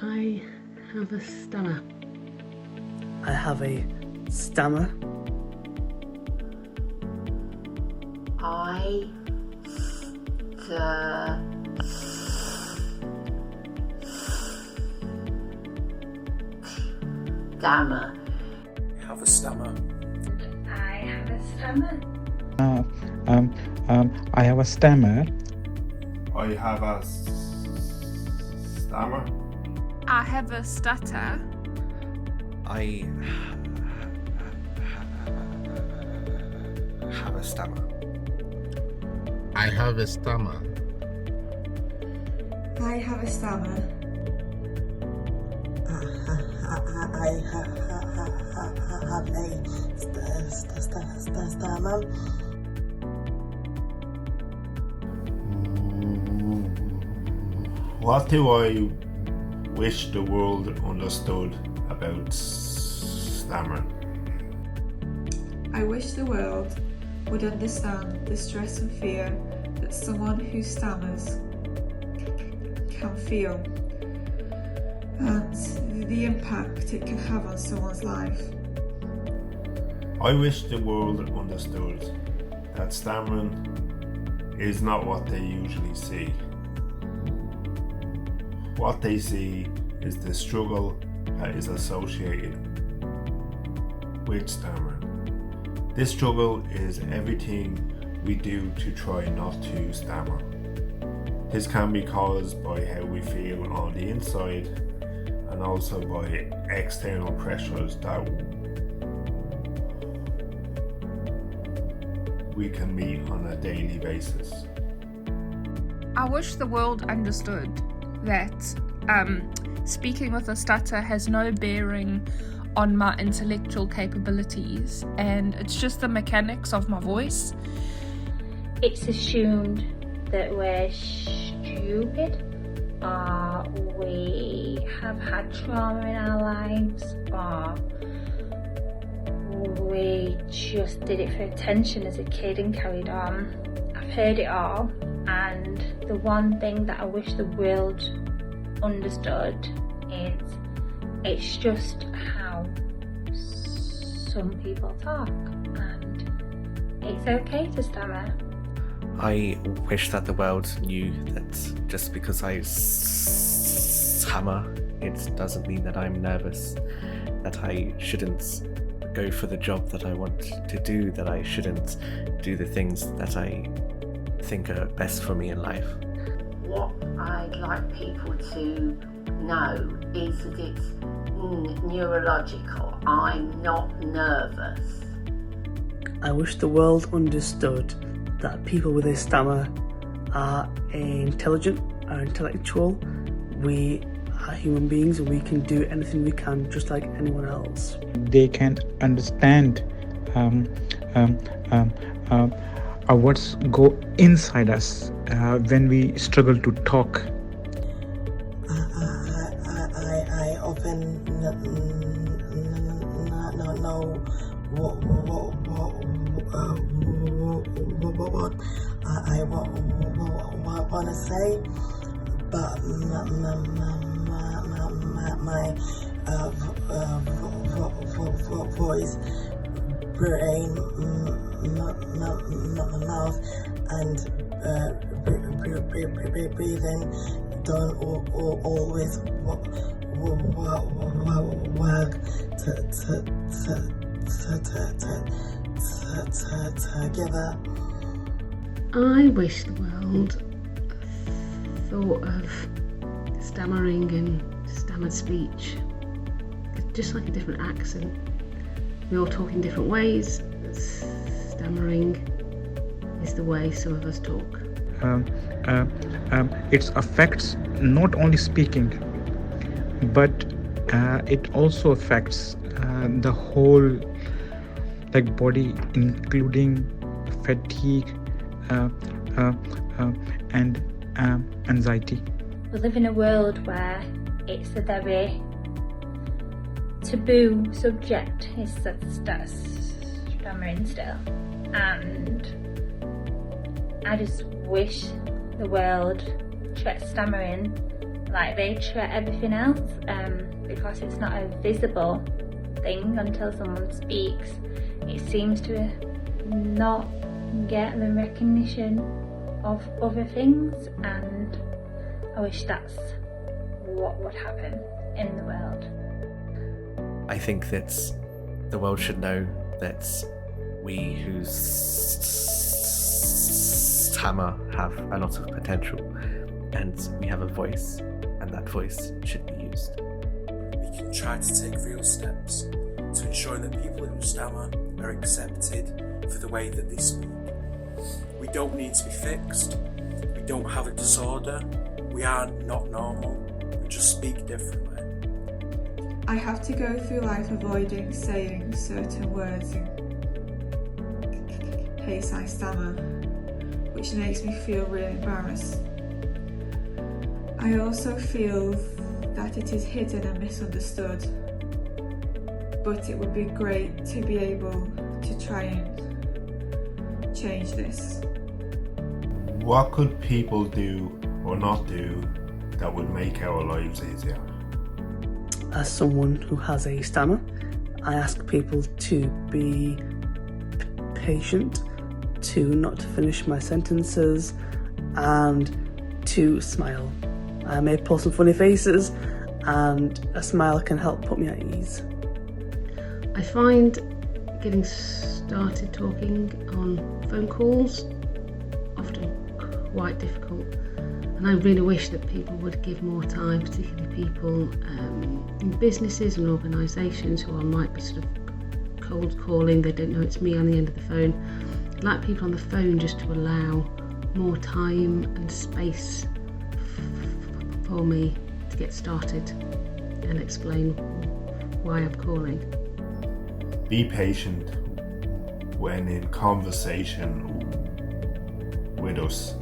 I have a stammer. I have a stammer. I stammer. Have a stammer. I have a stammer. I have a stammer. I have a stammer. I have a stutter. I have a stammer. I have a stammer. I have a stammer. I have a stammer. What do I wish the world understood about stammering? I wish the world would understand the stress and fear that someone who stammers can feel, and the impact it can have on someone's life. I wish the world understood that stammering is not what they usually see. What they see is the struggle that is associated with stammering. This struggle is everything we do to try not to stammer. This can be caused by how we feel on the inside and also by external pressures that we can meet on a daily basis. I wish the world understood that speaking with a stutter has no bearing on my intellectual capabilities, and it's just the mechanics of my voice. It's assumed that we're stupid, or we have had trauma in our lives, or we just did it for attention as a kid and carried on. I've heard it all, and the one thing that I wish the world understood is it's just how some people talk, and it's okay to stammer. I wish that the world knew that just because I stammer, it doesn't mean that I'm nervous, that I shouldn't go for the job that I want to do, that I shouldn't do the things that I think are best for me in life. What I'd like people to know is that it's neurological. I'm not nervous. I wish the world understood that people with a stammer are intelligent, are intellectual. We are human beings and we can do anything we can just like anyone else. They can understand our words go inside us when we struggle to talk. I often not know what I want to say, but my voice, brain, mouth, and breathing don't always work together. I wish the world thought of stammering and stammered speech just like a different accent. We all talk in different ways. Stammering is the way some of us talk. It affects not only speaking, but it also affects the whole body, including fatigue and anxiety. We live in a world where it's a very taboo subject, is stammering still, and I just wish the world treats stammering like rage for everything else, because it's not a visible thing until someone speaks. It seems to not get the recognition of other things, and I wish that's what would happen in the world. I think that the world should know that we who stammer have a lot of potential, and we have a voice, and that voice should be used. We can try to take real steps to ensure that people who stammer are accepted for the way that they speak. We don't need to be fixed. We don't have a disorder. We are not normal. We just speak differently. I have to go through life avoiding saying certain words in case I stammer, which makes me feel really embarrassed. I also feel that it is hidden and misunderstood, but it would be great to be able to try and change this. What could people do or not do that would make our lives easier? As someone who has a stammer, I ask people to be patient, to not finish my sentences, and to smile. I may pull some funny faces, and a smile can help put me at ease. I find getting started talking on phone calls often quite difficult, and I really wish that people would give more time, particularly people in businesses and organisations who I might be sort of cold calling. They don't know it's me on the end of the phone. I'd like people on the phone just to allow more time and space for me to get started and explain why I'm calling. Be patient when in conversation with us.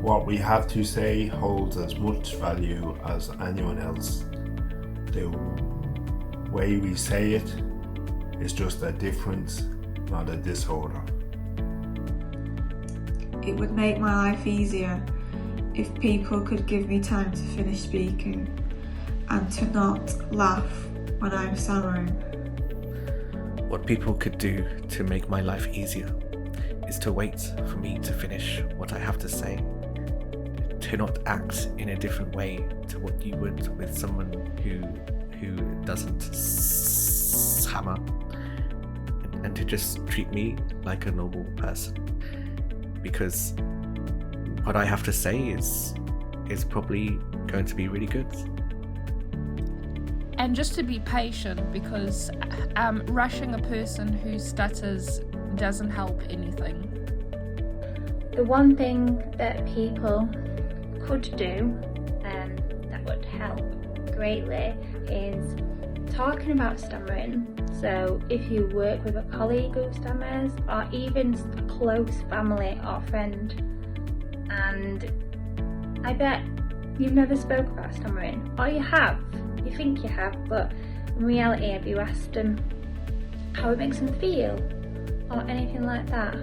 What we have to say holds as much value as anyone else. The way we say it is just a difference, not a disorder. It would make my life easier if people could give me time to finish speaking and to not laugh when I'm stammering. What people could do to make my life easier is to wait for me to finish what I have to say, to not act in a different way to what you would with someone who doesn't stammer, and to just treat me like a normal person, because what I have to say is probably going to be really good. And just to be patient, because rushing a person who stutters doesn't help anything. The one thing that people could do that would help greatly is talking about stammering. So if you work with a colleague who stammers, or even a close family or friend, and I bet you've never spoke about stammering, or you have, you think you have, but in reality have you asked them how it makes them feel or anything like that?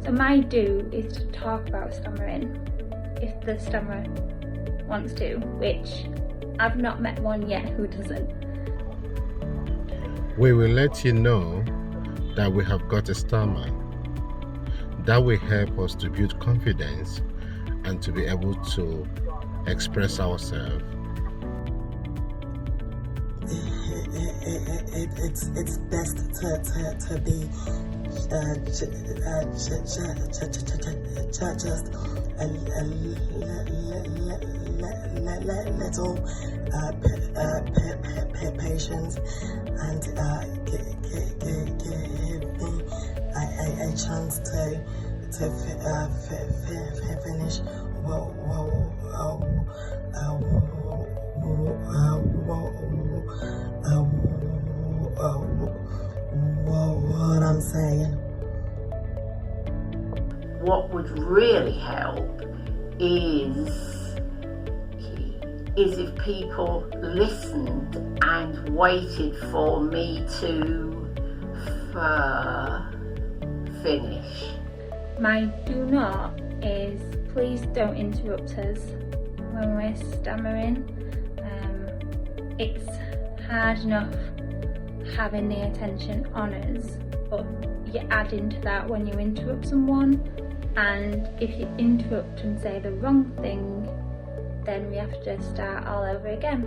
So my do is to talk about stammering if the stammerer wants to, which I've not met one yet who doesn't. We will let you know that we have got a stammer. That will help us to build confidence and to be able to express ourselves. It's best to be just a little patient and give me a chance to finish what I'm saying. What would really help is if people listened and waited for me to finish. My do not is please don't interrupt us when we're stammering. It's hard enough having the attention on us, but you add into that when you interrupt someone, and if you interrupt and say the wrong thing, then we have to start all over again.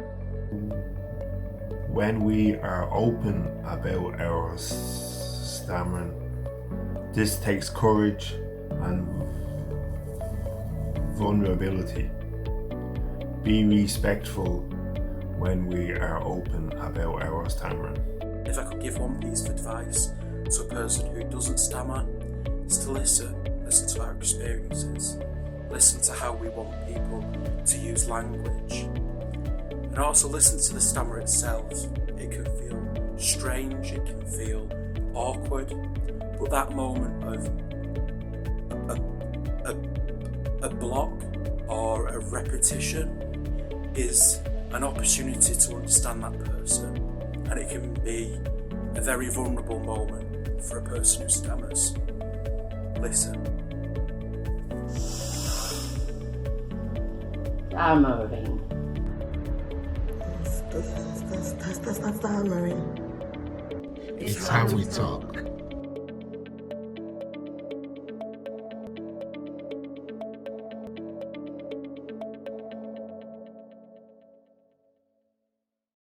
When we are open about our stammering, this takes courage and vulnerability. Be respectful when we are open about our stammering. If I could give one piece of advice to a person who doesn't stammer, it's to listen to our experiences, listen to how we want people to use language, and also listen to the stammer itself. It can feel strange, it can feel awkward, but that moment of a block or a repetition is an opportunity to understand that person, and it can be a very vulnerable moment for a person who stammers. Listen. Stammering. That's stammering. It's how we talk.